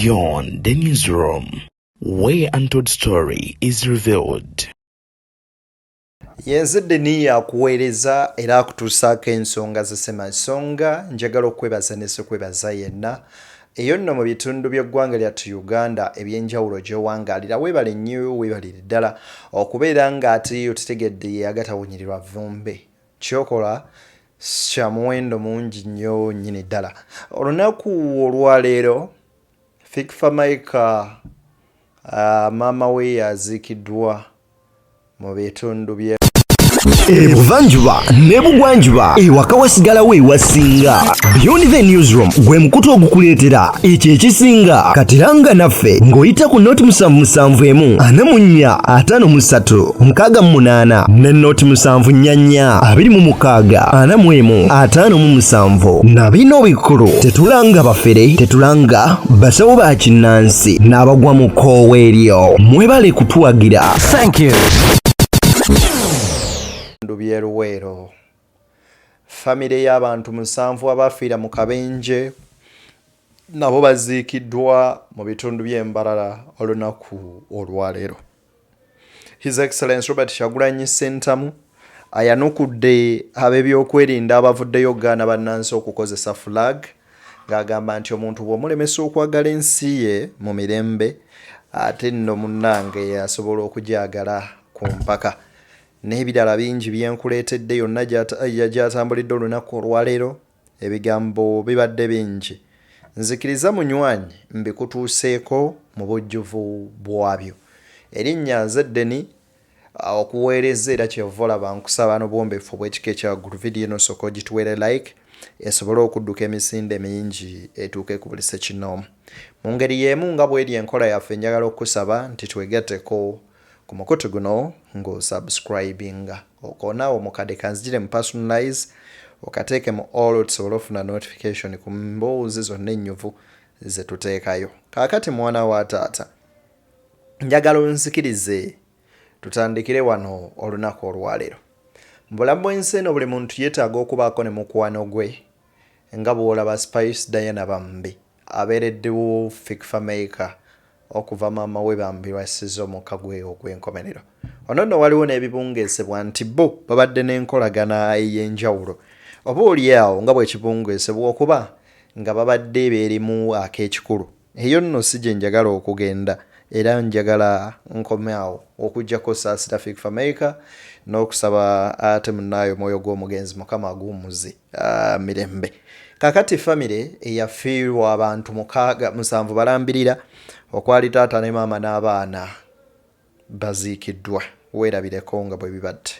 Beyond the newsroom, where untold story is revealed. Yenzidde ni yakuweereza era akutuusaako ensonga z'Ssemansonga. Njagala okwebaza ne ssekwebaza yenna eyo nno mu bitundu by'eggwanga lyattu Uganda ebyenjawulo gy'owangaalira. Weebale nnyo, weebalire ddala okubeera ng'ate otutegedde agatawunyirirwa vumbi. Kyokola kya muwendo mungi nnyo nnyini ddala. Olunaku olwaleero Fikfa Maika maama we yaziikiddwa mu bitundu bye Ebuvanjuba nebugwanjuba ewaka wasigalawo ewasinga. Beyond the newsroom gwe mukutu ogukuleetera ekyo ekisinga. Katiranga naffe ng'oyita ku noti 771 44 53 68 ne noti 744 26 41 na bino bikulu. Tetulanga bafere, tetulanga basawo ba kinnansi n'abagwa mu koowa eryo. Mwebale kutuwagira. Thank you. Byeruweero. Famire y'abantu 7 abafiira mu kabenje nabo baziikiddwa mu bitundu by'Embarara olunaku olwaleero. His Excellency Robert Kyagulanyi Ssentamu ayanukudde ab'ebyokwerinda abavuddeyo Uganda bannansi okukozesa flag ng'agamba nti omuntu bw'omulemesa okwagala ensi ye mu mirembe ate nno munnange asobola okugyagala ku mpaka. N'ebirala bingi byenkuleetedde yonna gyatambulidde olunaku olwaleero. Ebigambo bibadde bingi, nzikiriza munywanyi mbikutuuseeko mu bujjuvu bwabyo. Erinnya Nzeddeni okuweereza era kyeva olaba nkusaba n'obwombeefu bw'ekika ekya Groovidi eno sooka ogituweere like esobole okudduka emisinde mingi etuuke ku buli ssekinnoomu. Mu ngeri y'emu nga bw'eri enkola yaffe njagala okusaba nti twegatteko ku mukutu guno ng'osubscribinga okoonaawo mukadde kanzigire mu personalize okateeke mu all tusobole ofuna notification ku mboozi zonna ennyuvu ze tuteekayo. Kaakati mwana wa taata njagala onzikirize tutandikire wano olunaku olwaleero. Mu bulamu bw'ensi eno buli muntu yeetaaga okubaako ne mukwano gwe nga bw'olaba Spice Diana Bambi abeereddewo Fikfa Maika okuva maama we Bambi lw'assiza omukka gwe ogw'enkomerero. Ono nno waliwo n'ebibungeesebwa nti bo babadde n'enkolagana ey'enjawulo oba oliawo nga bw'ekibungeesebwa okuba nga babadde beerimu ak'ekikulu. Eyo nno si gye njagala okugenda era njagala nkomeawo okuggyako saasira Fikfa Maika n'okusaba ate munnaayo omwoyo gw'omugenzi Mukama aguwummuze mirembe. Kakati famire eyafiirwa abantu 7 balambirira okwali taata ne maama n'abaana baziikiddwa. Weerabireko nga bwe bibadde.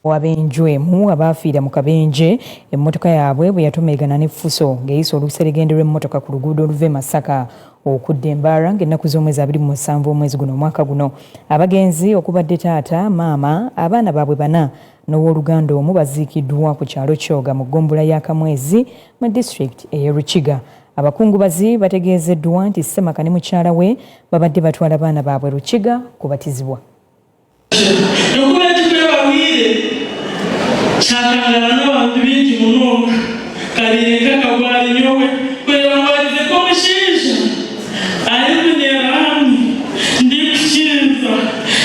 Abenjwemu abafiira mu kabenje emmotoka yaabwe bwe yatomeegana ne Fuso ng'eyisa oluseregende lw'emmotoka ku luguudo oluva Masaka okudda Mbarara ng'ennaku z'omwezi 27 omwezi guno omwaka guno. Abagenzi okubadde taata, maama, abaana baabwe 4 n'owooluganda omu baziikiddwa ku kyalo Kyoga mu ggombolola ya Kamwezi mu disitulikiti ey'e Rukiga. Abakungubazi bategeezeddwa nti Ssemaka ne mukyala we babadde batwala abaana baabwe Rukiga kubatizibwa. Kyakangala n'abantu bingi muno kalinga kagwali nyowe kwebambalize k'omushiija ayikunyeramu ndi kukinza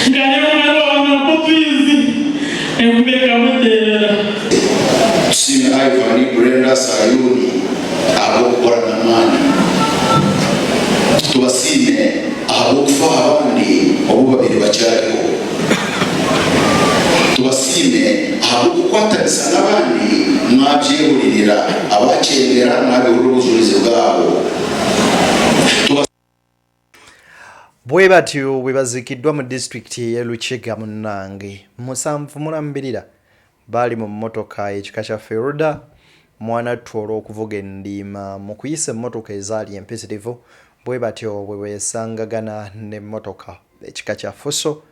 ng'ayomala wamapopizi ekubeka muteera. Tusiime Ivan Brenda Sayuni ab'okukola n'amaanyi. Tubasiime ab'okufa abandi obubabiri bakyaliwo. Tubasiime ab'okukwatanisa n'abandi mwabyewulirira abakyengera n'abewulira obujulizi bwabo. Bwe batyo bwe baziikiddwa mu disitulikiti y'e Lukiga munnange. 7 mulambirira baali mu mmotoka ekika kya Feruda mwanattu olw'okuvuga endiima mu kuyisa emmotoka ezaali empitirivu. Bwe batyo bwe beesangagana n'emmotoka ekika kya Fuso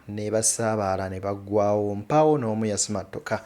ne basaabaala ne baggwawo mpaawo n'omu yasimattuka.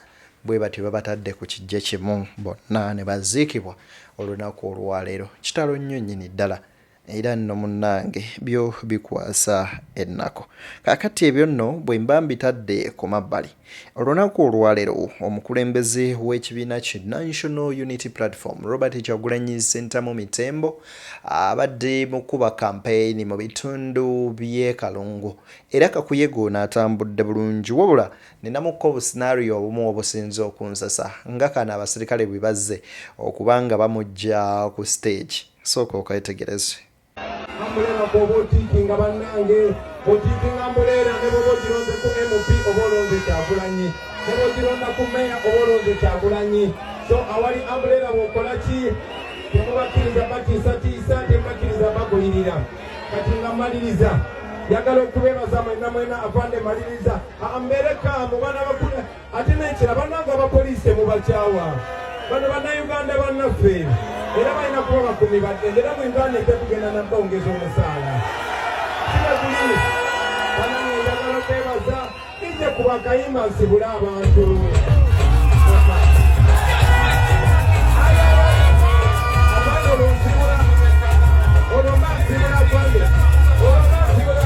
Bwe batyo babatadde ku kijje kimu bonna ne baziikibwa olunaku olwaleero. Kitalo nnyo nnyini ddala era nno munnange byo bikwasa ennako. Kaakati ebyo nno bwe mba mbitadde ku mabbali, olunaku olwaleero omukulembeze w'ekibiina ki National Unity Platform Robert Kyagulanyi Ssentamu Mitembo abadde mu kuba kampeyini mu bitundu by'e Kalungu era kakuyege n'atambudde bulungi, wabula ninamukko obusinariyo obumu obusinze okunsasa nga kano abasirikale bwe bazze okubanga bamujja ku stage. Sooka okayetegereze. Ambulera ko botikinga bannange botikinga ambulera ne bobogironze ku MP obolonze Kyagulanyi ne bogironda ku meya obolonze Kyagulanyi. So awali ambulera bokola ki temubakiriza batiisa temubakiriza bagulirira kati nga maliriza yagala okubeebaza mwena avande maliriza ambereka mu bana bakula ate nekira bannange abapoliisi mubakyawa bano bannayuganda bannaffe era balina kuba bakumi badde era mwenganda etekugenda nabbongeza omusaala kibaguli banange njagala okwebaza ijja kuba akayimba nsibule abantu abandi olwonsibula olwomba nsibula kwange olwomba nsibula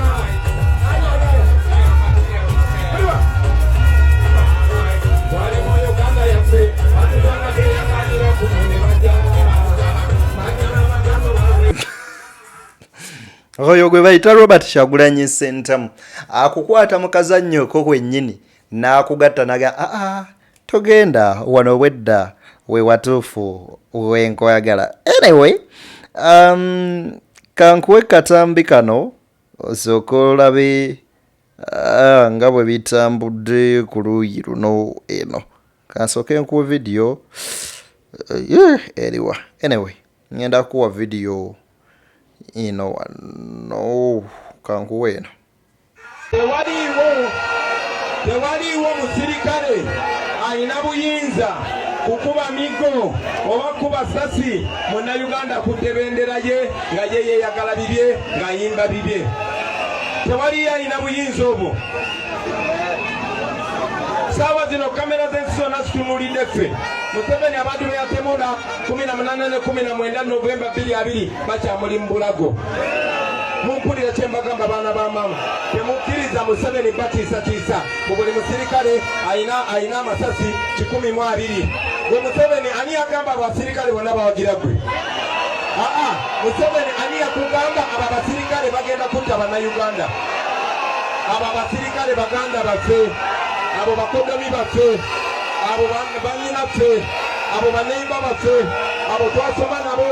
wali mu Uganda yaffe atuzangageyakanira kumune bajja oyo gwe bayita Robert Kyagulanyi Ssentamu akukwata mu kazannyo ko kwennyini n'akugatta naga togenda wano wedda we watuufu wenkoyagala. Anyway, kankuwe katambi kano osooka olabe nga bwe bitambudde ku luuyi luno eno. Kansooke nkuwa video eriwa. Anyway, ngenda kuwa video ino wano kankuwe eno. Tewaliiwo musirikale alina buyinza kukuba migo oba kuba sasi munnayuganda kudde bendera ye nga ye yeeyagala bibye ng'ayimba bibye. Tewaliyo alina buyinza obwo. Saawa zino kamera z'ensi zonna zitunulidde ffe. Museveni abantu be yatemula 18 ne 19 Novemba 2020 bakyamuli mu bulago. Mumpulira kye mbagamba baana ba mama, temukkiriza Museveni batiisatiisa mu buli musirikale alina amasasi 120. Gwe Museveni ani yagamba abasirikale bonna bawagira gwe? Museveni ani yakugamba abo abasirikale bagenda kutta bannayuganda? Abo abasirikale baganda baffe, abo bakodomi baffe, abo bannyinaffe, abo bannemba baffe, abo twasoma nabo,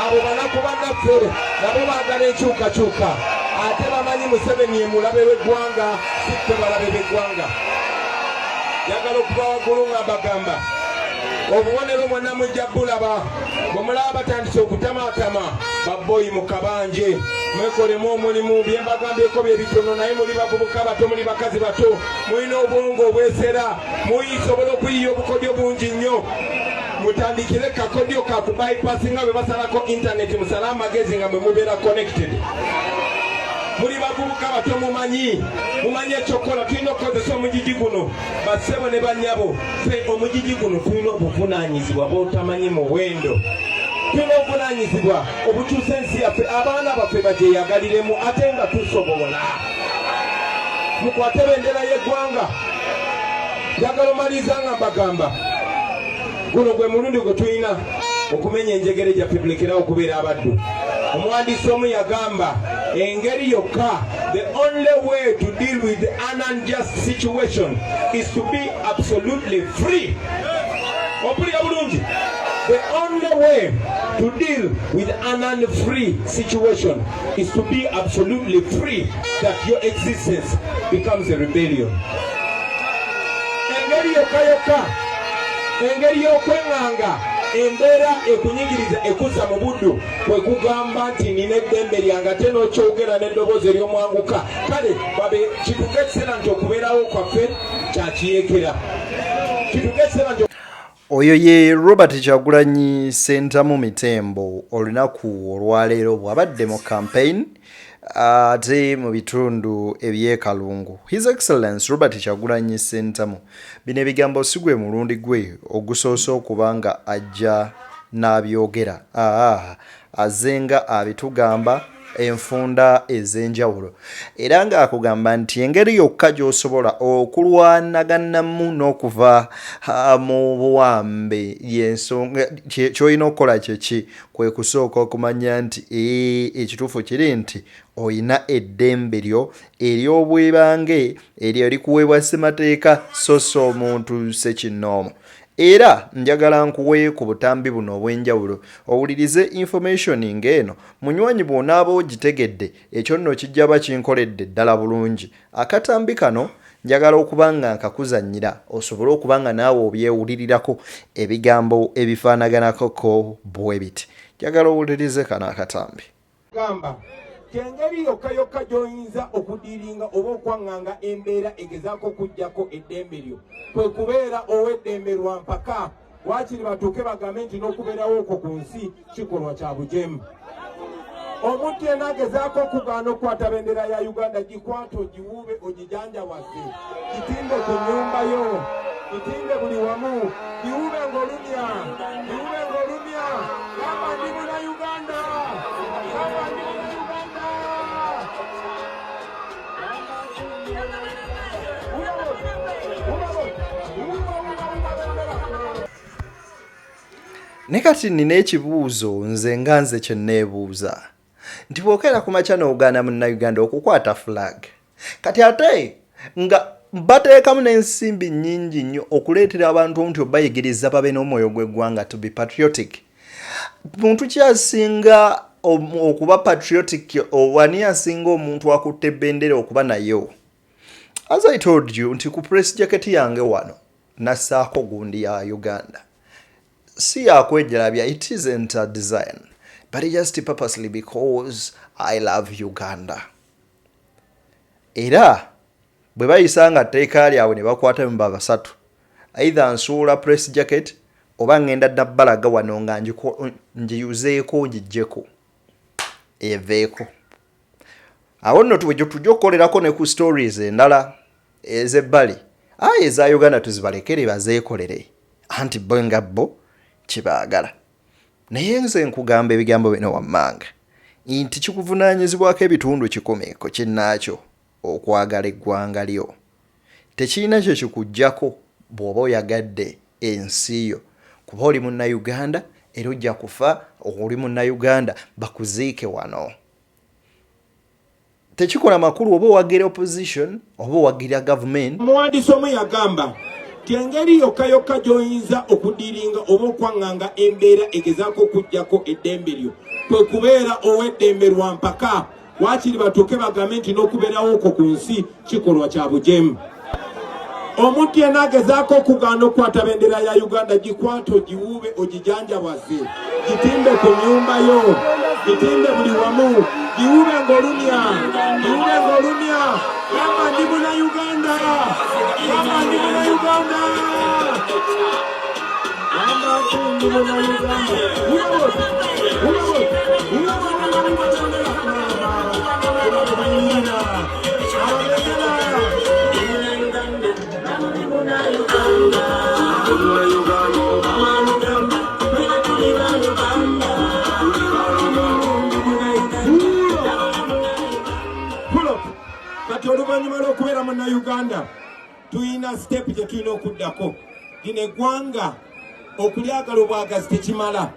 abo banaku bannaffe nabo baagala enkyukakyuka. Ate bamanyi Museveni ye mulabe w'eggwanga, si ffe balabe b'eggwanga. Yagala okuba waggulu nga bagamba obubonero mwonna mujja bulaba bwe mulaba batandise okutamaatama babboyi mu kabanje mwekolemu omulimu bye mbagambyeko bye bitono naye muli bavubuka bato muli bakazi bato mulina obwongo obwesera muyisobola okuyiya obukodyo bungi nnyo mutandikire kakodyo kakubypassi nga bwe basalako intaneti musale amagezi nga bwe mubeera connected. Muli bavubuka bato mumanyi ekyokola tulina okukozesa omugigi guno bassebo ne bannyabo ffe omugigi guno tulina obuvunaanyizibwa bw'otamanyi muwendo. Tulina obuvunaanyizibwa obukyusa ensi yaffe abaana baffe bagyeyagaliremu ate nga tusobola. Mukwate bendera y'eggwanga. Njagala omaliriza nga mbagamba guno gwe mulundi gwe tulina okumenya enjegere gyaffe tulekerawo okubeera abaddu. Omuwandiisi omu yagamba engeri yokka, the only way to deal with an unjust situation is to be absolutely free. Opulira bulungi. The only way to deal with an unfree situation is to be absolutely free, that your existence becomes a rebellion. Engeri yokka engeri y'okwenganga embeera ekunyigiriza ekussa mu buddu kwe kugamba nti nina eddembe lyange ate n'okyogera n'eddoboozi ery'omwanguka. Kale babe kituuka ekiseera nti okubeerawo kwaffe kyakiyeekera. Kituuka ekiseera nti oyo ye Robert Kyagulanyi Ssentamu Mitembo olunaku olwaleero bw'abadde mu campaign ate mu bitundu eby'e Kalungu. His Excellence Robert Kyagulanyi Ssentamu bino ebigambo si gwe mulundi gwe ogusoose okuba nga ajja n'abyogera azenga abitugamba enfunda ez'enjawulo era ng'akugamba nti engeri yokka gy'osobola okulwanaganamu n'okuva mu buwambe y'ensonga ky'olina okukola kyeki kwe kusooka okumanya nti ekituufu kiri nti oyina eddembe lyo ery'obwebange eryo likuweebwa ssemateeka so si omuntu ssekinnoomu. Era njagala nkuwe ku butambi buno obw'enjawulo owulirize information ng'eno munywanyi bw'onaaba ogitegedde ekyo nno kijja bakinkoledde ddala bulungi. Akatambi kano njagala okuba nga nkakuzannyira osobole okuba nga naawe obyewulirirako ebigambo ebifaanaganako bwe biti. Njagala owulirize kano akatambi. Kyengeri yokka gy'oyinza okudiringa oba okwaŋŋanga embeera egezaako okuggyako eddembe lyo kwe kubeera ow'eddembe lwa mpaka waakiri batuuke bagambe nti n'okubeerawo okwo ku nsi kikolwa kya bujeemu. Omuntu yenna agezaako okugaana okukwata bendera ya Uganda gikwate ogiwuube ogijanjawaze gitimbe ku nnyumba yo gitimbe buli wamu giwuube ng'olumya gamba ndi muna Uganda gamba ndi muna Uganda. Ne kati nina ekibuuzo nze nga nze kye neebuuza nti bw'okeera ku makya n'ogaana munnayuganda okukwata flag kati ate nga bateekamu n'ensimbi nnyingi nnyo okuleetera abantu nti obayigiriza babe n'omwoyo gw'eggwanga to be patriotic. Muntu kyasinga okuba patriotic owani asinga omuntu akutte ebbendera okuba nayo. As I told you nti ku press jacket yange wano nassaako gundi ya Uganda. Si yakwejalabya, it isn't a design, but just purposely because I love Uganda. Era bwe bayisanga tteeka lyabwe ne bakwata mu basatu either nsuula press jacket oba ngenda nabbalaga wano nga njiyuzeeko ngijjeko eveeko. Awo nno tujja okukolerako ne ku stories endala ez'ebbali eza Uganda tuzibalekere bazeekolere anti bo nga bo kibaagala. Naye nze nkugamba ebigambo bino wammanga nti kikuvunaanyizibwako ebitundu 10 kinnaakyo okwagala eggwanga lyo. Tekirina kye kikuggyako bw'oba oyagadde ensi yo kuba oli munnayuganda era ojja kufa oli munnayuganda bakuziike wano. Tekikola makulu oba owagira opposition oba owagira government. Omuwandiisi omu yagamba engeri yokka gy'oyinza okudiringa oba okwaŋŋanga embeera egezaako okuggyako eddembe lyo kwe kubeera ow'eddembe lwa mpaka waakiri batuuke bagambe nti n'okubeerawo okwo ku nsi kikolwa kya bujeemu. Omuntu yenna agezaako okugaana okukwata bendera ya Uganda gikwate ogiwuube ogijanjawaze gitimbe ku nnyumba yo gitimbe buli wamu giwuube ng'olumya gamba ndi muna Uganda gamba ndi muna Uganda gamba ndi muna kati oluvannyuma lw'okubeera munnayuganda tuyina step gye tulina okuddako. Lino eggwanga okulyagala obwagazi tekimala.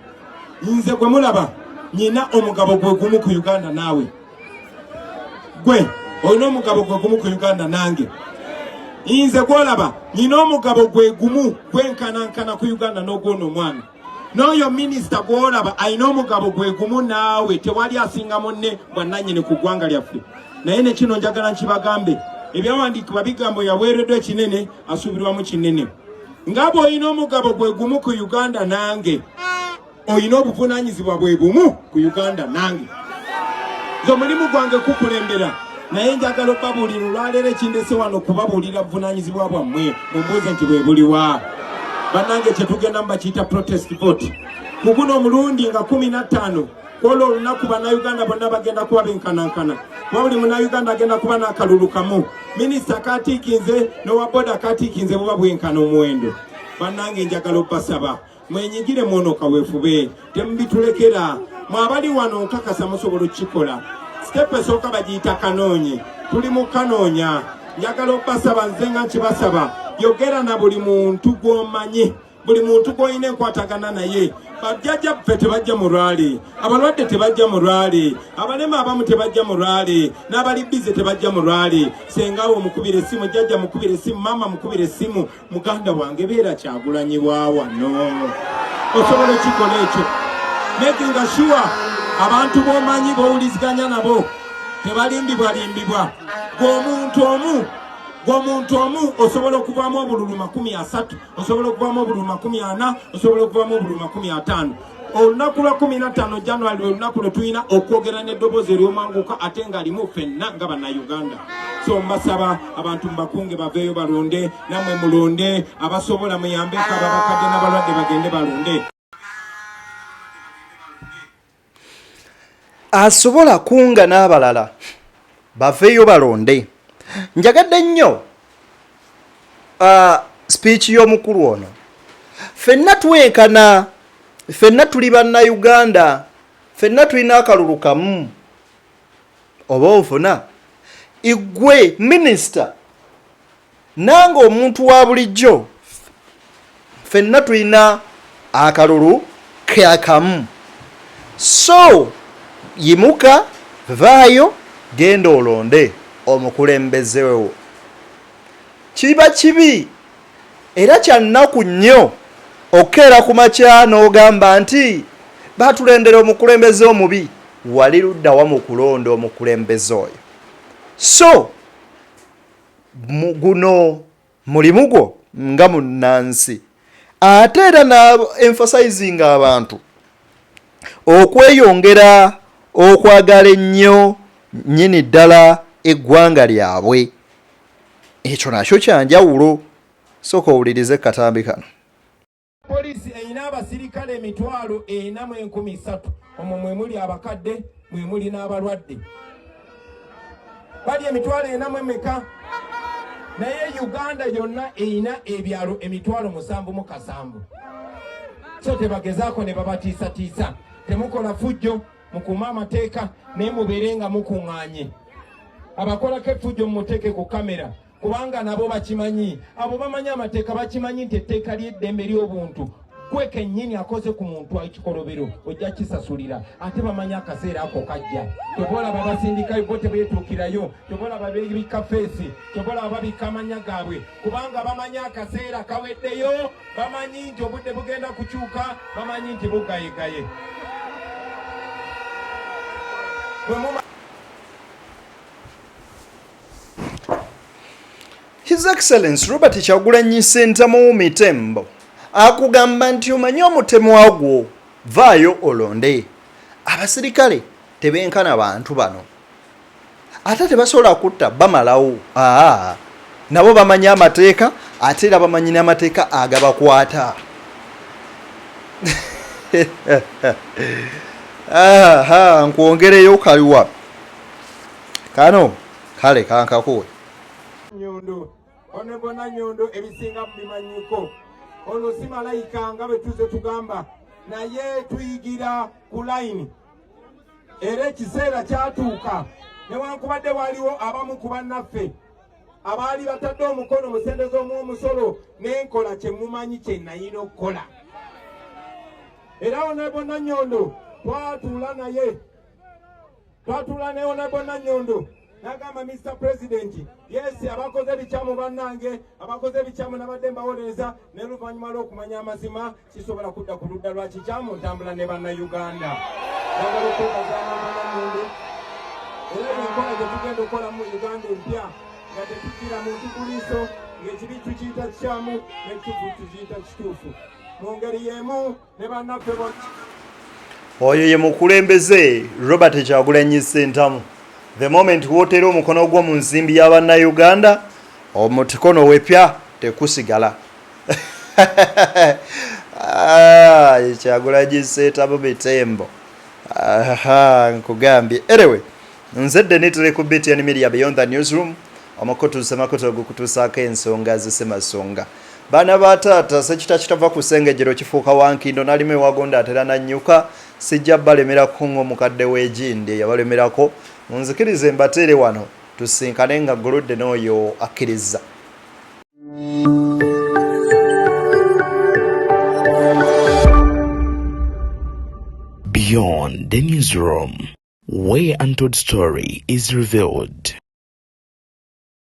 Nze gwe mulaba nyina omugabo gwe gumu ku Uganda naawe. Gwe olina omugabo gwe gumu ku Uganda nange. Nze gwolaba nyina omugabo gwe gumu gwenkanankana ku Uganda n'ogw'ono omwana. N'oyo minisita gwolaba alina omugabo gwe gumu naawe. Tewali asinga munne bwannannyini ku ggwanga lyaffe. Naye ne kino njagala nkibagambe ebyawandiikibwa bigambo yaweereddwa ekinene asuubirwamu kinene. Nga bw'olina omugabo gwe gumu ku Uganda nange olina obuvunaanyizibwa bwe bumu ku Uganda nange. Nze omulimu gwange kukulembera naye njagala obabuulira olwaleero ekindese wano kubabuulira buvunaanyizibwa bwammwe mumbuuze nti bwe buliwa. Bannange kyetugenda mubakiyita protest vote. Mu guno omulundi nga 15 kwolwo olunaku bannayuganda bonna bagenda kuba benkanankana. Buli munnayuganda agenda kuba n'akalulu kamu. Minisita katiikinze n'owa boda katiikinze buba bwenkana omuwendo. Bannange njagala obbasaba mwenyigire mwono kaweefube temubitulekera mwabali wano nkakasa musobola okukikola step esooka bagiyita kanoonye tuli mu kanoonya njagala obbasaba nze nga nkibasaba yogera na buli muntu gw'omanyi buli muntu gw'olina enkwatagana naye bajjajja ffe tebajja mu lwale abalwadde tebajja mu lwale abalema abamu tebajja mu lwale n'abali bize tebajja mu lwale sengawo mukubire essimu jjajja mukubire essimu maama mukubire essimu muganda wange beera Kyagulanyi wa wano osobola okikola ekyo making sure abantu b'omanyi b'owuliziganya nabo tebalimbibwalimbibwa gw'omuntu omu osobola okuvaamu obululu 30 osobola okuvaamu obululu 40 osobola okuvaamu obululu 50 olunaku lwa 15 January olunaku lwe tulina okwogera n'eddoboozi ery'omwanguka ate ng'alimu ffenna nga bannayuganda so mbasaba abantu mubakunge baveeyo balonde nammwe mulonde abasobola muyambeko ababakadde n'abalwadde bagende balonde asobola kunga n'abalala baveeyo balonde. Njagadde nnyo speech y'omukulu ono. Ffenna twenkana, ffenna tuli bannayuganda, ffenna tulina akalulu kamu oba ofuna igwe minisita nange omuntu wa bulijjo ffenna tulina akalulu kamu. So yimuka vaayo genda olonde omukulembeze wo. Kiba kibi era kyannaku nnyo okeera ku makya n'ogamba nti batulendera omukulembeze omubi wali luddawa mu kulonda omukulembeze oyo. So guno mulimu gwo nga munnansi ate era na emphasizing abantu okweyongera okwagala ennyo nnyini ddala eggwanga lyabwe. Ekyo nakyo kyanjawulo. Sooka owulirize katambi kano. Poliisi erina abasirikale 4,300 omwo mwe muli abakadde mwe muli n'abalwadde bali 4,000 naye Uganda yonna erina ebyalo 7,700. So tebagezaako ne babatiisatiisa temukola fujjo mukuuma amateeka naye mubeere nga mukuŋŋaanye. Abakolako effujjo mumuteeke ku kamera kubanga nabo bakimanyi. Abo bamanyi amateeka bakimanyi nti etteeka ly'eddembe ly'obuntu gwe kennyini akoze ku muntu ekikolobero ojja kisasulira ate bamanyi akaseera ako kajja. Tobolaba basindikayo bo tebeetuukirayo, tobolaba beebika feesi, tobolaba babika amanya gaabwe kubanga bamanyi akaseera kaweddeyo, bamanyi nti obudde bugenda kukyuka, bamanyi nti bugayegaye. His Excellency Robert Kyagulanyi Ssentamu Mitembo akugamba nti omanyi omutemu ogwo vaayo olonde. Abasirikale tebenkana bantu bano ate tebasobola kutta bamalawo. Nabo bamanyi amateeka ate era bamanyi n'amateeka agabakwata. Nkwongereyo kaliwa kano kale kankakuwe Nyondo ono bona Nyondo ebisinga mubimanyiko ono si malayika nga bwe tuze tugamba naye tuyigira ku layini era ekiseera kyatuuka newankubadde waliwo abamu ku bannaffe abaali batadde omukono mu ssente z'omwomusolo n'enkola kye mumanyi kye nayina okukola era ono bona Nyondo twatuula naye ne bona Nyondo nagamba Mr. President, yes, abakoze bikyamu bannange, abakoze bikyamu nabadde mbawolereza ne luvannyuma lw'okumanya amazima kisobola kudda ku ludda lwa kikyamu ntambula ne bannayuganda. Njagala okwebazaana Bannanyondo era enkola gye tugenda okukola mu Uganda empya nga tetukkira muntu ku liiso ng'ekibi tukiyita kikyamu n'ekituufu tukiyita kituufu. Mu ngeri y'emu ne bannaffe bonna. Oyo ye mukulembeze Robert Kyagulanyi Ssentamu. The moment wotera omukono gwo mu nsimbi y'Abannayuganda omukono wepya tekusigala. Kyagulanyi Ssentamu Mitembo. Nkugambye. Anyway, nzedde nitere ku BTN Media Beyond the Newsroom. Amakoto semakoto okutuusaako ensonga zisemasonga. Baana ba taata sekita kitava ku ssengejero kifuuka wankindo nalime wagonda atera nannyuka sijja balemerako ng'omukadde w'egindi yabalemerako munzikirize mbateere wano tusinkane nga golodde n'oyo akkiriza. Beyond the newsroom, where untold story is revealed.